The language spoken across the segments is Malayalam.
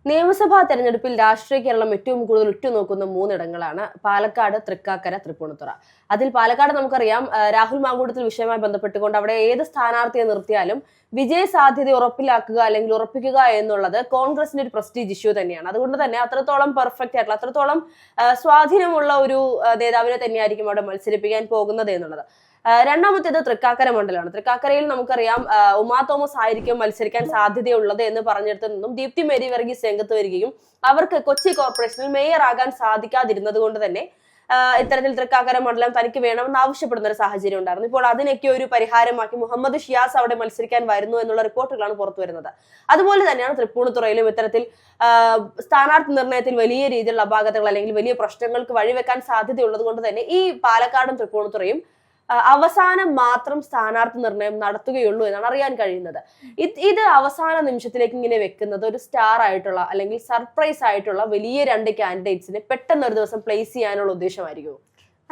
നിയമസഭാ തെരഞ്ഞെടുപ്പിൽ രാഷ്ട്രീയ കേരളം ഏറ്റവും കൂടുതൽ ഉറ്റുനോക്കുന്ന മൂന്നിടങ്ങളാണ് പാലക്കാട്, തൃക്കാക്കര, തൃപ്പൂണിത്തുറ. അതിൽ പാലക്കാട് നമുക്കറിയാം, രാഹുൽ മാങ്കൂട്ടത്തിൽ വിഷയവുമായി ബന്ധപ്പെട്ടുകൊണ്ട് അവിടെ ഏത് സ്ഥാനാർത്ഥിയെ നിർത്തിയാലും വിജയ സാധ്യത ഉറപ്പിലാക്കുക അല്ലെങ്കിൽ ഉറപ്പിക്കുക എന്നുള്ളത് കോൺഗ്രസിന്റെ ഒരു പ്രസ്റ്റീജ് ഇഷ്യൂ തന്നെയാണ്. അതുകൊണ്ട് തന്നെ അത്രത്തോളം പെർഫെക്റ്റ് ആയിട്ടുള്ള, അത്രത്തോളം സ്വാധീനമുള്ള ഒരു നേതാവിനെ തന്നെയായിരിക്കും അവിടെ മത്സരിപ്പിക്കാൻ പോകുന്നത് എന്നുള്ളത്. രണ്ടാമത്തേത് തൃക്കാക്കര മണ്ഡലമാണ്. തൃക്കാക്കരയിൽ നമുക്കറിയാം ഉമാ തോമസ് ആയിരിക്കും മത്സരിക്കാൻ സാധ്യതയുള്ളത് എന്ന് പറഞ്ഞിടത്തു നിന്നും ദീപ്തി മേരി വർഗീസ് രംഗത്ത് വരികയും അവർക്ക് കൊച്ചി കോർപ്പറേഷനിൽ മേയർ ആകാൻ സാധിക്കാതിരുന്നത് കൊണ്ട് തന്നെ ഇത്തരത്തിൽ തൃക്കാക്കര മണ്ഡലം തനിക്ക് വേണമെന്ന് ആവശ്യപ്പെടുന്ന ഒരു സാഹചര്യം ഉണ്ടായിരുന്നു. ഇപ്പോൾ അതിനൊക്കെ ഒരു പരിഹാരമാക്കി മുഹമ്മദ് ഷിയാസ് അവിടെ മത്സരിക്കാൻ വരുന്നു എന്നുള്ള റിപ്പോർട്ടുകളാണ് പുറത്തു വരുന്നത്. അതുപോലെ തന്നെയാണ് തൃപ്പൂണിത്തുറയിലും ഇത്തരത്തിൽ സ്ഥാനാർത്ഥി നിർണയത്തിൽ വലിയ രീതിയിലുള്ള അപാകതകൾ അല്ലെങ്കിൽ വലിയ പ്രശ്നങ്ങൾക്ക് വഴിവെക്കാൻ സാധ്യതയുള്ളത് കൊണ്ട് തന്നെ ഈ പാലക്കാടും തൃപ്പൂണിത്തുറയും അവസാനം മാത്രം സ്ഥാനാർത്ഥി നിർണയം നടത്തുകയുള്ളൂ എന്നാണ് അറിയാൻ കഴിയുന്നത്. ഇത് അവസാന നിമിഷത്തിലേക്ക് ഇങ്ങനെ വെക്കുന്നത് ഒരു സ്റ്റാർ ആയിട്ടുള്ള അല്ലെങ്കിൽ സർപ്രൈസ് ആയിട്ടുള്ള വലിയ രണ്ട് കാൻഡിഡേറ്റ്സിനെ പെട്ടെന്ന് ഒരു ദിവസം പ്ലേസ് ചെയ്യാനുള്ള ഉദ്ദേശമായിരിക്കും.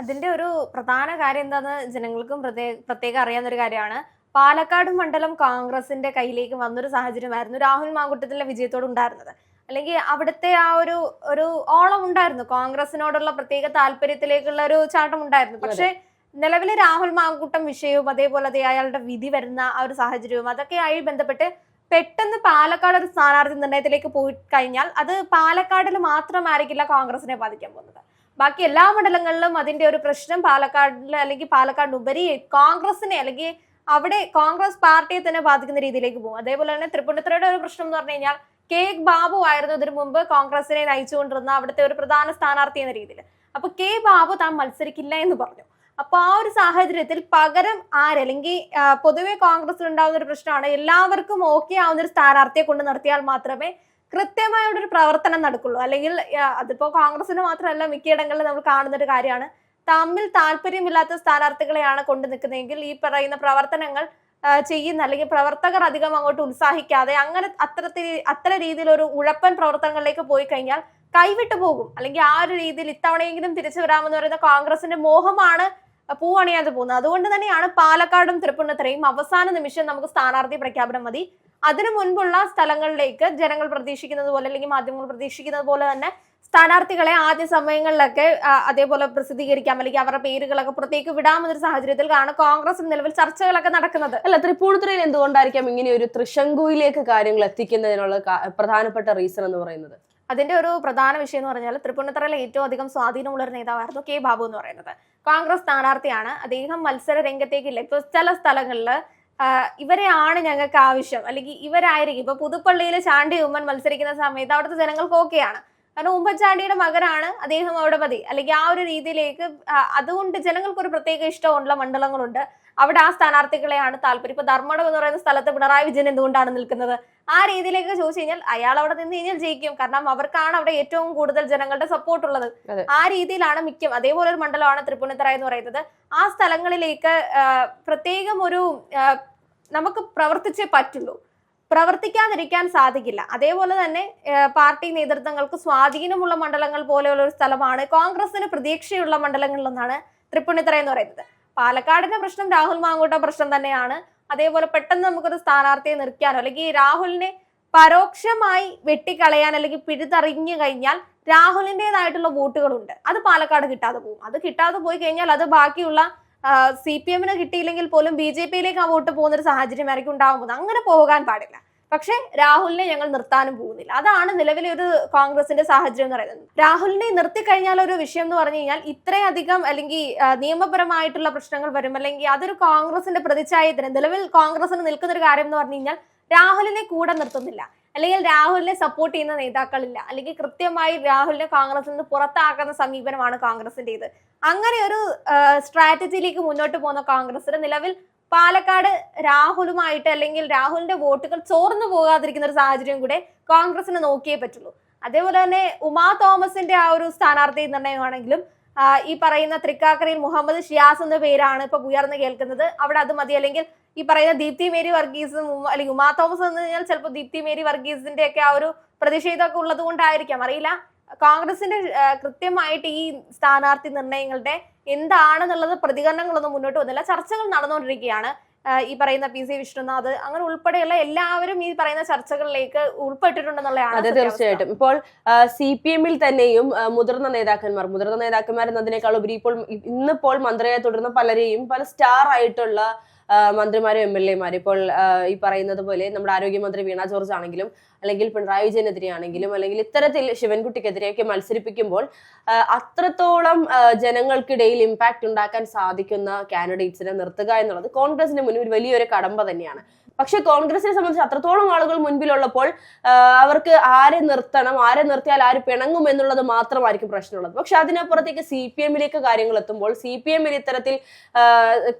അതിന്റെ ഒരു പ്രധാന കാര്യം എന്താന്ന് ജനങ്ങൾക്കും പ്രത്യേകം അറിയാവുന്ന ഒരു കാര്യമാണ്. പാലക്കാട് മണ്ഡലം കോൺഗ്രസിന്റെ കയ്യിലേക്ക് വന്നൊരു സാഹചര്യമായിരുന്നു രാഹുൽ മാങ്കൂട്ടത്തിന്റെ വിജയത്തോട് ഉണ്ടായിരുന്നത്. അല്ലെങ്കിൽ അവിടുത്തെ ആ ഒരു ഓളം ഉണ്ടായിരുന്നു, കോൺഗ്രസിനോടുള്ള പ്രത്യേക താല്പര്യത്തിലേക്കുള്ള ഒരു ചാട്ടം ഉണ്ടായിരുന്നു. പക്ഷെ നിലവിലെ രാഹുൽ മാങ്കൂട്ടം വിഷയവും അതേപോലെ അയാളുടെ വിധി വരുന്ന ആ ഒരു സാഹചര്യവും അതൊക്കെയായി ബന്ധപ്പെട്ട് പെട്ടെന്ന് പാലക്കാട് ഒരു സ്ഥാനാർത്ഥി നിർണയത്തിലേക്ക് പോയി കഴിഞ്ഞാൽ അത് പാലക്കാടിൽ മാത്രമായിരിക്കില്ല കോൺഗ്രസിനെ ബാധിക്കാൻ പോകുന്നത്. ബാക്കി എല്ലാ മണ്ഡലങ്ങളിലും അതിന്റെ ഒരു പ്രശ്നം പാലക്കാടിൽ അല്ലെങ്കിൽ പാലക്കാടിനുപരി കോൺഗ്രസിനെ അല്ലെങ്കിൽ അവിടെ കോൺഗ്രസ് പാർട്ടിയെ തന്നെ ബാധിക്കുന്ന രീതിയിലേക്ക് പോകും. അതേപോലെ തന്നെ തൃപ്പൂണിത്തുറയുടെ ഒരു പ്രശ്നം എന്ന് പറഞ്ഞു കഴിഞ്ഞാൽ കെ ബാബു ആയിരുന്നു ഇതിനു മുമ്പ് കോൺഗ്രസിനെ നയിച്ചുകൊണ്ടിരുന്ന അവിടുത്തെ ഒരു പ്രധാന സ്ഥാനാർത്ഥി എന്ന രീതിയിൽ. അപ്പൊ കെ ബാബു താൻ മത്സരിക്കില്ല എന്ന് പറഞ്ഞു. അപ്പൊ ആ ഒരു സാഹചര്യത്തിൽ പകരം ആരല്ലെങ്കിൽ പൊതുവെ കോൺഗ്രസിൽ ഉണ്ടാവുന്ന ഒരു പ്രശ്നമാണ്, എല്ലാവർക്കും ഓക്കെ ആവുന്ന ഒരു സ്ഥാനാർത്ഥിയെ കൊണ്ട് നിർത്തിയാൽ മാത്രമേ കൃത്യമായ ഒരു പ്രവർത്തനം നടക്കുള്ളൂ. അല്ലെങ്കിൽ അതിപ്പോ കോൺഗ്രസിന് മാത്രമല്ല മിക്കയിടങ്ങളിലും നമ്മൾ കാണുന്ന ഒരു കാര്യമാണ്, തമ്മിൽ താല്പര്യമില്ലാത്ത സ്ഥാനാർത്ഥികളെയാണ് കൊണ്ടു നിൽക്കുന്നതെങ്കിൽ ഈ പറയുന്ന പ്രവർത്തനങ്ങൾ ചെയ്യുന്ന അല്ലെങ്കിൽ പ്രവർത്തകർ അധികം അങ്ങോട്ട് ഉത്സാഹിക്കാതെ അങ്ങനെ അത്ര രീതിയിൽ ഒരു ഉഴപ്പൻ പ്രവർത്തനങ്ങളിലേക്ക് പോയി കഴിഞ്ഞാൽ കൈവിട്ടു പോകും. അല്ലെങ്കിൽ ആ ഒരു രീതിയിൽ ഇത്തവണയെങ്കിലും തിരിച്ചു വരാമെന്ന് പറയുന്ന കോൺഗ്രസിന്റെ മോഹമാണ് പൂവണിയാതെ പോകുന്നത്. അതുകൊണ്ട് തന്നെയാണ് പാലക്കാടും തൃപ്പൂണിത്തുറയും അവസാന നിമിഷം നമുക്ക് സ്ഥാനാർത്ഥി പ്രഖ്യാപനം മതി, അതിനു മുൻപുള്ള സ്ഥലങ്ങളിലേക്ക് ജനങ്ങൾ പ്രതീക്ഷിക്കുന്നത് പോലെ അല്ലെങ്കിൽ മാധ്യമങ്ങൾ പ്രതീക്ഷിക്കുന്നത് പോലെ തന്നെ സ്ഥാനാർത്ഥികളെ ആദ്യ സമയങ്ങളിലൊക്കെ അതേപോലെ പ്രസിദ്ധീകരിക്കാം അല്ലെങ്കിൽ അവരുടെ പേരുകളൊക്കെ പുറത്തേക്ക് വിടാമെന്നൊരു സാഹചര്യത്തിൽ കാരണം കോൺഗ്രസ് നിലവിൽ ചർച്ചകളൊക്കെ നടക്കുന്നത്. അല്ല, തൃപ്പൂണിത്തുറയിൽ എന്തുകൊണ്ടായിരിക്കാം ഇങ്ങനെ ഒരു ത്രിശങ്കുവിലേക്ക് കാര്യങ്ങൾ എത്തിക്കുന്നതിനുള്ള പ്രധാനപ്പെട്ട റീസൺ എന്ന് പറയുന്നത്? അതിന്റെ ഒരു പ്രധാന വിഷയം എന്ന് പറഞ്ഞാൽ തൃപ്പൂണിത്തുറയിലെ ഏറ്റവും അധികം സ്വാധീനമുള്ള ഒരു നേതാവായിരുന്നു കെ ബാബു എന്ന് പറയുന്നത്. കോൺഗ്രസ് സ്ഥാനാർത്ഥിയാണ്, അദ്ദേഹം മത്സര രംഗത്തേക്കില്ല. ഇപ്പൊ ചില സ്ഥലങ്ങളിൽ ഇവരെയാണ് ഞങ്ങൾക്ക് ആവശ്യം അല്ലെങ്കിൽ ഇവരായിരിക്കും. ഇപ്പൊ പുതുപ്പള്ളിയിൽ ചാണ്ടി ഉമ്മൻ മത്സരിക്കുന്ന സമയത്ത് അവിടുത്തെ ജനങ്ങൾക്ക് ഓക്കെയാണ്, കാരണം ഉമ്മൻചാണ്ടിയുടെ മകനാണ്, അദ്ദേഹം അവിടെ മതി അല്ലെങ്കിൽ ആ ഒരു രീതിയിലേക്ക്. അതുകൊണ്ട് ജനങ്ങൾക്ക് ഒരു പ്രത്യേക ഇഷ്ടമുള്ള മണ്ഡലങ്ങളുണ്ട്, അവിടെ ആ സ്ഥാനാർത്ഥികളെയാണ് താല്പര്യം. ഇപ്പൊ ധർമ്മടം എന്ന് പറയുന്ന സ്ഥലത്ത് പിണറായി വിജയൻ എന്തുകൊണ്ടാണ് നിൽക്കുന്നത്? ആ രീതിയിലേക്ക് ചോദിച്ചു കഴിഞ്ഞാൽ അയാൾ അവിടെ നിന്ന് കഴിഞ്ഞാൽ ജയിക്കും, കാരണം അവർക്കാണ് അവിടെ ഏറ്റവും കൂടുതൽ ജനങ്ങളുടെ സപ്പോർട്ട് ഉള്ളത്. ആ രീതിയിലാണ് മിക്കം. അതേപോലെ ഒരു മണ്ഡലമാണ് തൃപ്പൂണിത്തുറ എന്ന് പറയുന്നത്. ആ സ്ഥലങ്ങളിലേക്ക് പ്രത്യേകം ഒരു നമുക്ക് പ്രവർത്തിച്ചേ പറ്റുള്ളൂ, പ്രവർത്തിക്കാതിരിക്കാൻ സാധിക്കില്ല. അതേപോലെ തന്നെ പാർട്ടി നേതൃത്വങ്ങൾക്ക് സ്വാധീനമുള്ള മണ്ഡലങ്ങൾ പോലെയുള്ള ഒരു സ്ഥലമാണ്, കോൺഗ്രസിന് പ്രതീക്ഷയുള്ള മണ്ഡലങ്ങളിലൊന്നാണ് തൃപ്പൂണിത്തുറ എന്ന് പറയുന്നത്. പാലക്കാടിന്റെ പ്രശ്നം രാഹുൽ മാങ്കൂട്ട പ്രശ്നം തന്നെയാണ്. അതേപോലെ പെട്ടെന്ന് നമുക്കൊരു സ്ഥാനാർത്ഥിയെ നിർക്കാനോ അല്ലെങ്കിൽ രാഹുലിനെ പരോക്ഷമായി വെട്ടിക്കളയാൻ അല്ലെങ്കിൽ പിഴുതറിഞ്ഞു കഴിഞ്ഞാൽ രാഹുലിൻ്റെതായിട്ടുള്ള വോട്ടുകളുണ്ട്, അത് പാലക്കാട് കിട്ടാതെ പോകും. അത് കിട്ടാതെ പോയി കഴിഞ്ഞാൽ അത് ബാക്കിയുള്ള CPM കിട്ടിയില്ലെങ്കിൽ പോലും BJPയിലേക്ക് ആ വോട്ട് പോകുന്ന ഒരു സാഹചര്യമായിരിക്കും ഉണ്ടാകുന്നത്. അങ്ങനെ പോകാൻ പാടില്ല. പക്ഷെ രാഹുലിനെ ഞങ്ങൾ നിർത്താനും പോകുന്നില്ല. അതാണ് നിലവിലെ ഒരു കോൺഗ്രസിന്റെ സാഹചര്യം എന്ന് പറയുന്നത്. രാഹുലിനെ നിർത്തിക്കഴിഞ്ഞാൽ ഒരു വിഷയം എന്ന് പറഞ്ഞു കഴിഞ്ഞാൽ ഇത്രയധികം അല്ലെങ്കിൽ നിയമപരമായിട്ടുള്ള പ്രശ്നങ്ങൾ വരും, അല്ലെങ്കിൽ അതൊരു കോൺഗ്രസിന്റെ പ്രതിച്ഛായത്തിന് നിലവിൽ കോൺഗ്രസിന് നിൽക്കുന്ന ഒരു കാര്യം എന്ന് പറഞ്ഞു കഴിഞ്ഞാൽ രാഹുലിനെ കൂടെ നിർത്തുന്നില്ല, അല്ലെങ്കിൽ രാഹുലിനെ സപ്പോർട്ട് ചെയ്യുന്ന നേതാക്കളില്ല, അല്ലെങ്കിൽ കൃത്യമായി രാഹുലിനെ കോൺഗ്രസിൽ നിന്ന് പുറത്താക്കുന്ന സമീപനമാണ് കോൺഗ്രസിന്റേത്. അങ്ങനെ ഒരു സ്ട്രാറ്റജിയിലേക്ക് മുന്നോട്ട് പോകുന്ന കോൺഗ്രസിന് നിലവിൽ പാലക്കാട് രാഹുലുമായിട്ട് അല്ലെങ്കിൽ രാഹുലിന്റെ വോട്ടുകൾ ചോർന്നു പോകാതിരിക്കുന്ന ഒരു സാഹചര്യം കൂടെ കോൺഗ്രസിന് നോക്കിയേ പറ്റുള്ളൂ. അതേപോലെ തന്നെ ഉമാ തോമസിന്റെ ആ ഒരു സ്ഥാനാർത്ഥി നിർണയമാണെങ്കിലും ഈ പറയുന്ന തൃക്കാക്കരയിൽ മുഹമ്മദ് ഷിയാസ് എന്ന പേരാണ് ഇപ്പൊ ഉയർന്നു കേൾക്കുന്നത്. അവിടെ അത് മതി, അല്ലെങ്കിൽ ഈ പറയുന്ന ദീപ്തി മേരി വർഗീസും അല്ലെങ്കിൽ ഉമാ തോമസ് എന്ന് കഴിഞ്ഞാൽ ചിലപ്പോൾ ദീപ്തി മേരി വർഗീസിന്റെ ഒക്കെ ആ ഒരു പ്രതിഷേധമൊക്കെ ഉള്ളത് കൊണ്ടായിരിക്കാം, അറിയില്ല. കോൺഗ്രസിന്റെ കൃത്യമായിട്ട് ഈ സ്ഥാനാർത്ഥി നിർണയങ്ങളുടെ എന്താണെന്നുള്ളത് പ്രതികരണങ്ങളൊന്നും മുന്നോട്ട് വന്നില്ല. ചർച്ചകൾ നടന്നുകൊണ്ടിരിക്കുകയാണ്. ഈ പറയുന്ന PC വിഷ്ണുനാഥ് അങ്ങനെ ഉൾപ്പെടെയുള്ള എല്ലാവരും ഈ പറയുന്ന ചർച്ചകളിലേക്ക് ഉൾപ്പെട്ടിട്ടുണ്ടെന്നുള്ളതാണ്. അതെ, തീർച്ചയായിട്ടും. ഇപ്പോൾ CPM-ൽ തന്നെയും മുതിർന്ന നേതാക്കന്മാർ എന്നതിനേക്കാൾ ഉപരി ഇന്നിപ്പോൾ മന്ത്രിയായി തുടരുന്ന പലരെയും പല സ്റ്റാർ ആയിട്ടുള്ള മന്ത്രിമാരും MLA-മാരും ഇപ്പോൾ ഈ പറയുന്നത് പോലെ നമ്മുടെ ആരോഗ്യമന്ത്രി വീണ ജോർജ് ആണെങ്കിലും അല്ലെങ്കിൽ പിണറായി വിജയനെതിരെ ആണെങ്കിലും അല്ലെങ്കിൽ ഇത്തരത്തിൽ ശിവൻകുട്ടിക്കെതിരെയൊക്കെ മത്സരിപ്പിക്കുമ്പോൾ അത്രത്തോളം ജനങ്ങൾക്കിടയിൽ ഇമ്പാക്ട് ഉണ്ടാക്കാൻ സാധിക്കുന്ന കാൻഡിഡേറ്റ്സിനെ നിർത്തുക എന്നുള്ളത് കോൺഗ്രസിന് മുന്നിൽ വലിയൊരു കടമ്പ തന്നെയാണ്. പക്ഷെ കോൺഗ്രസിനെ സംബന്ധിച്ച് അത്രത്തോളം ആളുകൾ മുൻപിലുള്ളപ്പോൾ അവർക്ക് ആരെ നിർത്തണം, ആരെ നിർത്തിയാൽ ആര് പിണങ്ങും എന്നുള്ളത് മാത്രമായിരിക്കും പ്രശ്നമുള്ളത്. പക്ഷെ അതിനപ്പുറത്തേക്ക് CPM-ലേക്ക് കാര്യങ്ങൾ എത്തുമ്പോൾ CPM-ൽ ഇത്തരത്തിൽ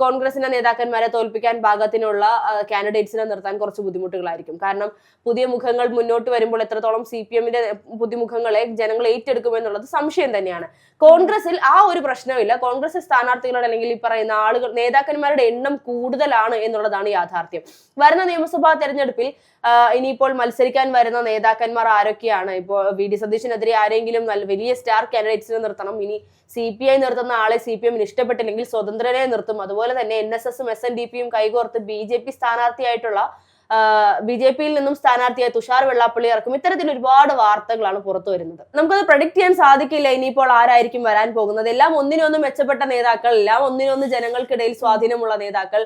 കോൺഗ്രസിന്റെ നേതാക്കന്മാരെ തോൽപ്പിക്കാൻ പാകത്തിനുള്ള കാൻഡിഡേറ്റ്സിനെ നിർത്താൻ കുറച്ച് ബുദ്ധിമുട്ടുകളായിരിക്കും. കാരണം പുതിയ മുഖങ്ങൾ മുന്നോട്ട് വരുമ്പോൾ എത്രത്തോളം CPM-ന്റെ പുതുമുഖങ്ങളെ ജനങ്ങൾ ഏറ്റെടുക്കുമെന്നുള്ളത് സംശയം തന്നെയാണ്. കോൺഗ്രസിൽ ആ ഒരു പ്രശ്നമില്ല. കോൺഗ്രസ് സ്ഥാനാർത്ഥികളുടെ അല്ലെങ്കിൽ ഈ പറയുന്ന ആളുകൾ നേതാക്കന്മാരുടെ എണ്ണം കൂടുതലാണ് എന്നുള്ളതാണ് യാഥാർത്ഥ്യം. വരുന്ന നിയമസഭാ തെരഞ്ഞെടുപ്പിൽ ഇനിയിപ്പോൾ മത്സരിക്കാൻ വരുന്ന നേതാക്കന്മാർ ആരൊക്കെയാണ്? ഇപ്പോൾ VD സതീശനെതിരെ ആരെങ്കിലും വലിയ സ്റ്റാർ കാൻഡിഡേറ്റ്സിനെ നിർത്തണം. ഇനി CPI നിർത്തുന്ന ആളെ CPM-ന് ഇഷ്ടപ്പെട്ടില്ലെങ്കിൽ സ്വതന്ത്രനെ നിർത്തും. അതുപോലെ തന്നെ NSS-ഉം SNDP-യും കൈകോർത്ത് BJP സ്ഥാനാർത്ഥിയായിട്ടുള്ള BJP-യിൽ നിന്നും സ്ഥാനാർത്ഥിയായി തുഷാർ വെള്ളാപ്പള്ളി ഇറക്കും. ഇത്തരത്തിൽ ഒരുപാട് വാർത്തകളാണ് പുറത്തു വരുന്നത്. നമുക്കത് പ്രഡിക്ട് ചെയ്യാൻ സാധിക്കില്ല ഇനിയിപ്പോൾ ആരായിരിക്കും വരാൻ പോകുന്നത്. എല്ലാം ഒന്നിനൊന്ന് മെച്ചപ്പെട്ട നേതാക്കൾ, എല്ലാം ഒന്നിനൊന്ന് ജനങ്ങൾക്കിടയിൽ സ്വാധീനമുള്ള നേതാക്കൾ,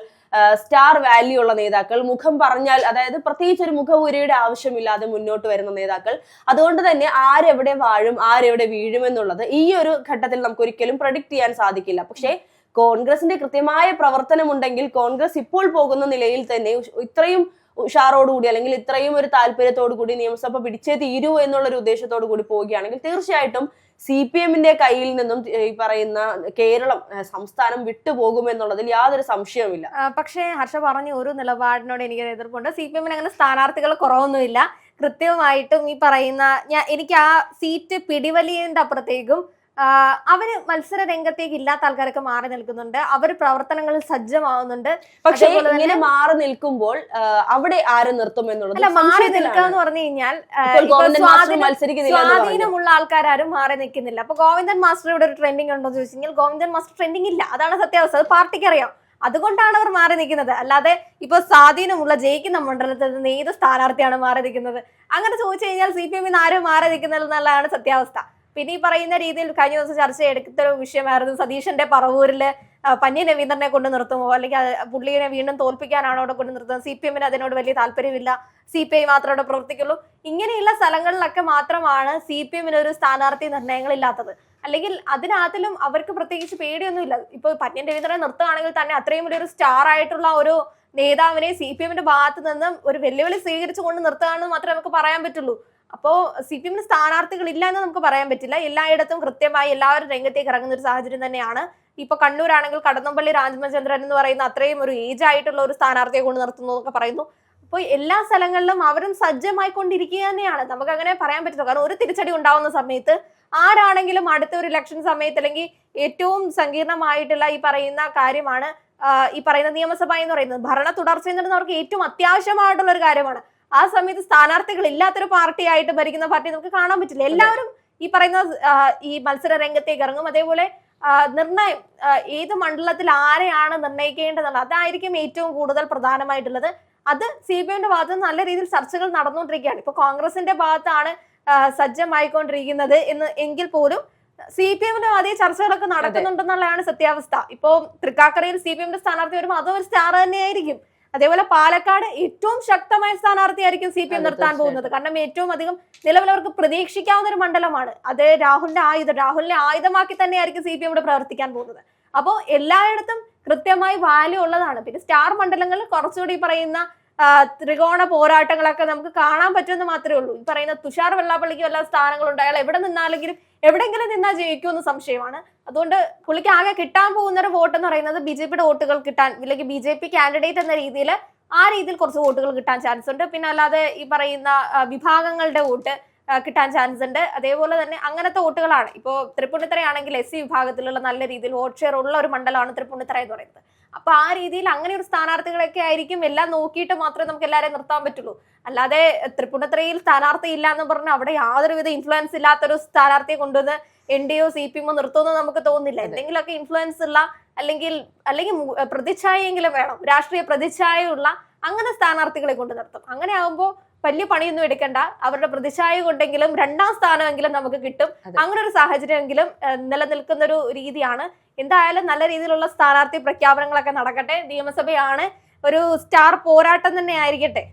സ്റ്റാർ വാല്യൂ ഉള്ള നേതാക്കൾ, മുഖം പറഞ്ഞാൽ അതായത് പ്രത്യേകിച്ച് ഒരു മുഖവുരയുടെ ആവശ്യമില്ലാതെ മുന്നോട്ട് വരുന്ന നേതാക്കൾ. അതുകൊണ്ട് തന്നെ ആരെവിടെ വാഴും ആരെവിടെ വീഴുമെന്നുള്ളത് ഈ ഒരു ഘട്ടത്തിൽ നമുക്ക് ഒരിക്കലും പ്രഡിക്ട് ചെയ്യാൻ സാധിക്കില്ല. പക്ഷേ കോൺഗ്രസിന്റെ കൃത്യമായ പ്രവർത്തനമുണ്ടെങ്കിൽ കോൺഗ്രസ് ഇപ്പോൾ പോകുന്ന നിലയിൽ തന്നെ ഇത്രയും ഉഷാറോടുകൂടി അല്ലെങ്കിൽ ഇത്രയും ഒരു താല്പര്യത്തോടു കൂടി നിയമസഭ പിടിച്ചേ തീരൂ എന്നുള്ള ഒരു ഉദ്ദേശത്തോടു കൂടി പോവുകയാണെങ്കിൽ തീർച്ചയായിട്ടും CPM-ന്റെ കയ്യിൽ നിന്നും ഈ പറയുന്ന കേരളം സംസ്ഥാനം വിട്ടുപോകുമെന്നുള്ളതിൽ യാതൊരു സംശയവുമില്ല. പക്ഷേ ഹർഷ പറഞ്ഞ ഒരു നിലപാടിനോട് എനിക്ക് എതിർപ്പുണ്ട്. CPM-ന് അങ്ങനെ സ്ഥാനാർത്ഥികൾ കുറവൊന്നുമില്ല. കൃത്യമായിട്ടും ഈ പറയുന്ന എനിക്ക് ആ സീറ്റ് പിടിവലിയുടെ അപ്പുറത്തേക്കും അവര് മത്സര രംഗത്തേക്ക് ഇല്ലാത്ത ആൾക്കാരൊക്കെ മാറി നിൽക്കുന്നുണ്ട്. അവർ പ്രവർത്തനങ്ങളിൽ സജ്ജമാവുന്നുണ്ട്. പക്ഷേ ഇങ്ങനെ മാറി നിൽക്കുമ്പോൾ അവിടെ ആര് നിർത്തും എന്നുള്ളത് അല്ല, മാറി നിൽക്കുക എന്ന് പറഞ്ഞു കഴിഞ്ഞാൽ സ്വാധീനമുള്ള ആൾക്കാരും മാറി നിൽക്കുന്നില്ല. അപ്പൊ ഗോവിന്ദൻ മാസ്റ്റർ ഇവിടെ ഒരു ട്രെൻഡിങ് ഉണ്ടോ എന്ന് ചോദിച്ചു കഴിഞ്ഞാൽ ഗോവിന്ദൻ മാസ്റ്റർ ട്രെൻഡിങ് ഇല്ല. അതാണ് സത്യാവസ്ഥ. അത് പാർട്ടിക്ക് അറിയാം. അതുകൊണ്ടാണ് അവർ മാറി നിൽക്കുന്നത്. അല്ലാതെ ഇപ്പൊ സ്വാധീനമുള്ള ജയിക്കുന്ന മണ്ഡലത്തിൽ നിന്ന് ഏത് സ്ഥാനാർത്ഥിയാണ് മാറി നിൽക്കുന്നത് അങ്ങനെ ചോദിച്ചു കഴിഞ്ഞാൽ CPM-ന്ന് ആരും മാറി നിൽക്കുന്നത് എന്നുള്ളതാണ് സത്യാവസ്ഥ. പിന്നെ ഈ പറയുന്ന രീതിയിൽ കഴിഞ്ഞ ദിവസം ചർച്ച എടുത്ത ഒരു വിഷയമായിരുന്നു സതീശന്റെ പറവൂരില് പന്നി രവീന്ദ്രനെ കൊണ്ട് നിർത്തുമോ അല്ലെങ്കിൽ പുള്ളിയെ വീണ്ടും തോൽപ്പിക്കാനാണോ അവിടെ കൊണ്ട് നിർത്തുന്നത്. CPM-ന് അതിനോട് വലിയ താല്പര്യമില്ല. CPI മാത്രമേ അവിടെ പ്രവർത്തിക്കുള്ളൂ. ഇങ്ങനെയുള്ള സ്ഥലങ്ങളിലൊക്കെ മാത്രമാണ് CPM-ന് ഒരു സ്ഥാനാർത്ഥി നിർണയങ്ങളില്ലാത്തത്. അല്ലെങ്കിൽ അതിനകത്തിലും അവർക്ക് പ്രത്യേകിച്ച് പേടിയൊന്നുമില്ല. ഇപ്പൊ പന്നി രവീന്ദ്രനെ നിർത്തുകയാണെങ്കിൽ തന്നെ അത്രയും വലിയൊരു സ്റ്റാർ ആയിട്ടുള്ള ഒരു നേതാവിനെ CPM-ന്റെ ഭാഗത്ത് നിന്നും ഒരു വെല്ലുവിളി സ്വീകരിച്ചുകൊണ്ട് നിർത്തുകയാണെന്ന് മാത്രമേ നമുക്ക് പറയാൻ പറ്റുള്ളൂ. അപ്പോ CPM-ന് സ്ഥാനാർത്ഥികൾ ഇല്ല എന്ന് നമുക്ക് പറയാൻ പറ്റില്ല. എല്ലായിടത്തും കൃത്യമായി എല്ലാവരും രംഗത്തേക്ക് ഇറങ്ങുന്ന ഒരു സാഹചര്യം തന്നെയാണ്. ഇപ്പൊ കണ്ണൂരാണെങ്കിൽ കടന്നപ്പള്ളി രാജമചന്ദ്രൻ എന്ന് പറയുന്ന അത്രയും ഒരു ഏജ് ആയിട്ടുള്ള ഒരു സ്ഥാനാർത്ഥിയെ കൊണ്ട് നിർത്തുന്നു എന്നൊക്കെ പറയുന്നു. അപ്പോൾ എല്ലാ സ്ഥലങ്ങളിലും അവരും സജ്ജമായിക്കൊണ്ടിരിക്കുക തന്നെയാണ്. നമുക്ക് അങ്ങനെ പറയാൻ പറ്റില്ല. കാരണം ഒരു തിരിച്ചടി ഉണ്ടാവുന്ന സമയത്ത് ആരാണെങ്കിലും അടുത്ത ഒരു ഇലക്ഷൻ സമയത്ത് അല്ലെങ്കിൽ ഏറ്റവും സങ്കീർണമായിട്ടുള്ള ഈ പറയുന്ന കാര്യമാണ് ഈ പറയുന്ന നിയമസഭ എന്ന് പറയുന്നത്. ഭരണ തുടർച്ച എന്ന് പറയുന്നത് അവർക്ക് ഏറ്റവും അത്യാവശ്യമായിട്ടുള്ള ഒരു കാര്യമാണ്. ആ സമയത്ത് സ്ഥാനാർത്ഥികൾ ഇല്ലാത്തൊരു പാർട്ടിയായിട്ട് ഭരിക്കുന്ന പാർട്ടി നമുക്ക് കാണാൻ പറ്റില്ല. എല്ലാവരും ഈ പറയുന്ന ഈ മത്സര രംഗത്തേക്ക് ഇറങ്ങും. അതേപോലെ നിർണയം ഏത് മണ്ഡലത്തിൽ ആരെയാണ് നിർണയിക്കേണ്ടതെന്നുള്ളത് അതായിരിക്കും ഏറ്റവും കൂടുതൽ പ്രധാനമായിട്ടുള്ളത്. അത് CPM-ന്റെ ഭാഗത്ത് നല്ല രീതിയിൽ ചർച്ചകൾ നടന്നുകൊണ്ടിരിക്കുകയാണ്. ഇപ്പൊ കോൺഗ്രസിന്റെ ഭാഗത്താണ് സജ്ജമായിക്കൊണ്ടിരിക്കുന്നത് എങ്കിൽ പോലും CPM-ന്റെ അതേ ചർച്ചകളൊക്കെ നടക്കുന്നുണ്ടെന്നുള്ളതാണ് സത്യാവസ്ഥ. ഇപ്പോ തൃക്കാക്കരയിൽ CPM-ന്റെ സ്ഥാനാർത്ഥി വരുമ്പോൾ അതും ഒരു സ്റ്റാർ തന്നെയായിരിക്കും. അതേപോലെ പാലക്കാട് ഏറ്റവും ശക്തമായ സ്ഥാനാർത്ഥിയായിരിക്കും CPM നിർത്താൻ പോകുന്നത്. കാരണം ഏറ്റവും അധികം നിലവിലവർക്ക് പ്രതീക്ഷിക്കാവുന്ന ഒരു മണ്ഡലമാണ് അത്. രാഹുലിനെ ആയുധമാക്കി തന്നെയായിരിക്കും CPM ഇവിടെ പ്രവർത്തിക്കാൻ പോകുന്നത്. അപ്പോൾ എല്ലായിടത്തും കൃത്യമായി വാല്യൂ ഉള്ളതാണ്. പിന്നെ സ്റ്റാർ മണ്ഡലങ്ങളിൽ കുറച്ചുകൂടി പറയുന്ന ത്രികോണ പോരാട്ടങ്ങളൊക്കെ നമുക്ക് കാണാൻ പറ്റുമെന്ന് മാത്രമേ ഉള്ളൂ. ഈ പറയുന്ന തുഷാർ വെള്ളാപ്പള്ളിക്ക് വല്ല സ്ഥാനങ്ങളുണ്ട്. അയാൾ എവിടെ നിന്നാലെങ്കിലും എവിടെയെങ്കിലും നിന്നാൽ ജയിക്കുമെന്ന് സംശയമാണ്. അതുകൊണ്ട് പുള്ളിക്ക് ആകെ കിട്ടാൻ പോകുന്ന ഒരു വോട്ട് എന്ന് പറയുന്നത് BJP-യുടെ വോട്ടുകൾ കിട്ടാൻ അല്ലെങ്കിൽ BJP കാൻഡിഡേറ്റ് എന്ന രീതിയിൽ ആ രീതിയിൽ കുറച്ച് വോട്ടുകൾ കിട്ടാൻ ചാൻസ് ഉണ്ട്. പിന്നെ അല്ലാതെ ഈ പറയുന്ന വിഭാഗങ്ങളുടെ വോട്ട് കിട്ടാൻ ചാൻസ് ഉണ്ട്. അതേപോലെ തന്നെ അങ്ങനത്തെ വോട്ടുകളാണ്. ഇപ്പോൾ തൃപ്പൂണിത്തറയാണെങ്കിൽ SC വിഭാഗത്തിലുള്ള നല്ല രീതിയിൽ വോട്ട് ഷെയർ ഉള്ള ഒരു മണ്ഡലമാണ് തൃപ്പൂണിത്തറ എന്ന് പറയുന്നത്. അപ്പൊ ആ രീതിയിൽ അങ്ങനെ ഒരു സ്ഥാനാർത്ഥികളൊക്കെ ആയിരിക്കും. എല്ലാം നോക്കിയിട്ട് മാത്രമേ നമുക്ക് എല്ലാവരെയും നിർത്താൻ പറ്റുള്ളൂ. അല്ലാതെ തൃപ്പൂണിത്തറയിൽ സ്ഥാനാർത്ഥി ഇല്ല എന്ന് പറഞ്ഞാൽ അവിടെ യാതൊരുവിധ ഇൻഫ്ലുവൻസ് ഇല്ലാത്തൊരു സ്ഥാനാർത്ഥിയെ കൊണ്ടുവന്ന് NDO CPM നിർത്തുമെന്ന് നമുക്ക് തോന്നുന്നില്ല. എന്തെങ്കിലുമൊക്കെ ഇൻഫ്ലുവൻസ് ഉള്ള അല്ലെങ്കിൽ പ്രതിച്ഛായെങ്കിലും വേണം, രാഷ്ട്രീയ പ്രതിച്ഛായയുള്ള അങ്ങനെ സ്ഥാനാർത്ഥികളെ കൊണ്ട് നിർത്തും. അങ്ങനെ ആകുമ്പോൾ വലിയ പണിയൊന്നും എടുക്കണ്ട, അവരുടെ പ്രതിച്ഛായ കൊണ്ടെങ്കിലും 2ാം സ്ഥാനമെങ്കിലും നമുക്ക് കിട്ടും. അങ്ങനെ ഒരു സാഹചര്യമെങ്കിലും നിലനിൽക്കുന്ന ഒരു രീതിയാണ്. എന്തായാലും നല്ല രീതിയിലുള്ള സ്ഥാനാർത്ഥി പ്രഖ്യാപനങ്ങളൊക്കെ നടക്കട്ടെ. നിയമസഭയാണ്, ഒരു സ്റ്റാർ പോരാട്ടം തന്നെ ആയിരിക്കട്ടെ.